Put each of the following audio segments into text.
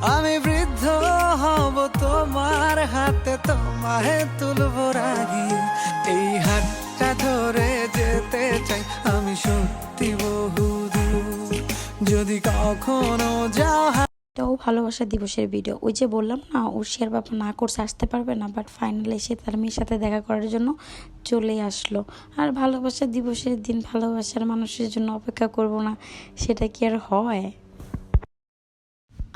আমি বৃদ্ধ হব তোমার হাতে, তোমায় তুলবো রাগিয়ে। এই হাতটা ধরে যেতে চাই আমি সত্যি বহুদূর, যদি কখনো যাও। এটাও ভালোবাসা দিবসের ভিডিও। ওই যে বললাম না, উর্ষিয়ার বাবা না করছে, আসতে পারবে না, বাট ফাইনালি এসে তার মেয়ের সাথে দেখা করার জন্য চলে আসলো। আর ভালোবাসা দিবসের দিন ভালোবাসার মানুষের জন্য অপেক্ষা করব না, সেটা কি আর হয়?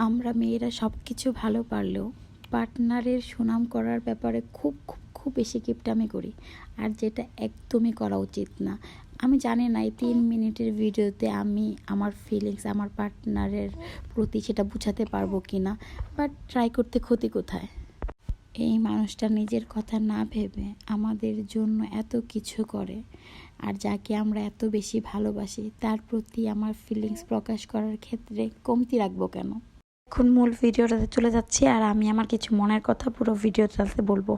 আমরা মেয়েরা সব কিছু ভালো পারলেও পার্টনারের সুনাম করার ব্যাপারে খুব খুব খুব বেশি কিপটামি করি, আর যেটা একদমই করা উচিত না। আমি জানি না এই 3 মিনিটের ভিডিওতে আমি আমার ফিলিংস আমার পার্টনারের প্রতি সেটা বুঝাতে পারবো কি না, বাট ট্রাই করতে ক্ষতি কোথায়? এই মানুষটা নিজের কথা না ভেবে আমাদের জন্য এত কিছু করে, আর যাকে আমরা এত বেশি ভালোবাসি তার প্রতি আমার ফিলিংস প্রকাশ করার ক্ষেত্রে কমতি রাখবো কেন? এখন মূল ভিডিওটাতে চলে যাচ্ছি, আর আমি আমার কিছু মনের কথা পুরো ভিডিওটাতে বলবো।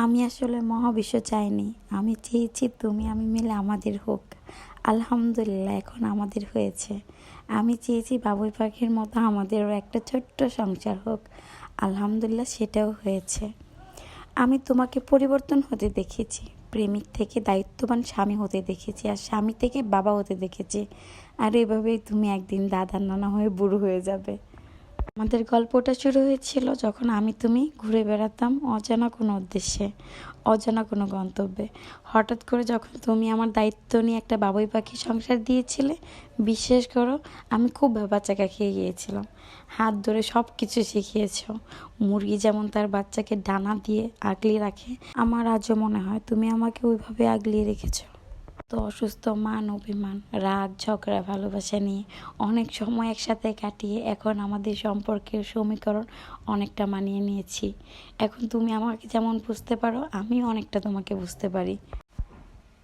আমি আসলে মহাবিশ্ব চাইনি, আমি চেয়েছি তুমি আমি মিলে আমাদের হোক। আলহামদুলিল্লাহ এখন আমাদের হয়েছে। আমি চেয়েছি বাবুই পাখির মতো আমাদেরও একটা ছোট্ট সংসার হোক। আলহামদুলিল্লাহ সেটাও হয়েছে। আমি তোমাকে পরিবর্তন হতে দেখেছি, প্রেমিক থেকে দায়িত্ববান স্বামী হতে দেখেছি, আর স্বামী থেকে বাবা হতে দেখেছি। আর এভাবেই তুমি একদিন দাদা নানা হয়ে বুড়ো হয়ে যাবে। আমাদের গল্পটা শুরু হয়েছিল যখন আমি তুমি ঘুরে বেড়াতাম অজানা কোনো উদ্দেশ্যে, অজানা কোনো গন্তব্যে। হঠাৎ করে যখন তুমি আমার দায়িত্ব নিয়ে একটা বাবুই পাখি সংসার দিয়েছিলে, বিশ্বাস করো আমি খুব ভ্যাবাচ্যাকা খেয়ে গিয়েছিলাম। হাত ধরে সব কিছু শিখিয়েছ। মুরগি যেমন তার বাচ্চাকে ডানা দিয়ে আগলিয়ে রাখে, আমার আজও মনে হয় তুমি আমাকে ওইভাবে আগলিয়ে রেখেছো। তো অসুস্থ মান অভিমান রাগ ঝগড়া ভালোবাসা নিয়ে অনেক সময় একসাথে কাটিয়ে এখন আমাদের সম্পর্কের সমীকরণ অনেকটা মানিয়ে নিয়েছি। এখন তুমি আমাকে যেমন বুঝতে পারো আমিও অনেকটা তোমাকে বুঝতে পারি।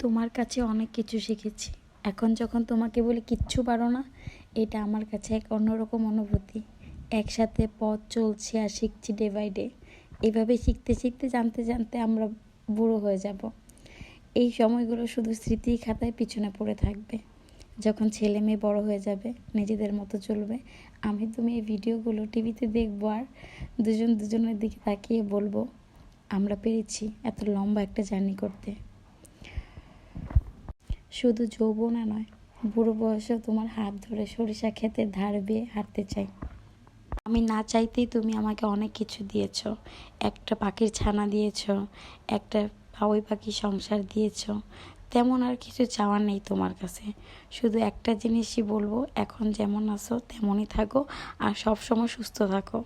তোমার কাছে অনেক কিছু শিখেছি, এখন যখন তোমাকে বলি কিচ্ছু পারো না, এটা আমার কাছে এক অন্যরকম অনুভূতি। একসাথে পথ চলছি আর শিখছি ডে বাই ডে। এভাবে শিখতে শিখতে জানতে জানতে আমরা বুড়ো হয়ে যাব। এই সময়গুলো শুধু স্মৃতি খাতায় পিছনে পড়ে থাকবে। যখন ছেলে মেয়ে বড় হয়ে যাবে, নিজেদের মতো চলবে, আমি তুমি এই ভিডিওগুলো টিভিতে দেখবো আর দুজন দুজনের দিকে তাকিয়ে বলবো আমরা পেরেছি এত লম্বা একটা জার্নি করতে। শুধু যৌবনা নয়, বুড়ো বয়সেও তোমার হাত ধরে সরিষা ক্ষেতের ধার বেয়ে হাঁটতে চাই। আমি না চাইতেই তুমি আমাকে অনেক কিছু দিয়েছ। একটা পাখির ছানা দিয়েছ, একটা বাবুই পাখি সংসার দিয়েছ। তেমন আর কিছু চাওয়ার নেই তোমার কাছে। শুধু একটা জিনিসই বলবো, এখন যেমন আছো তেমনই থাকো আর সবসময় সুস্থ থাকো।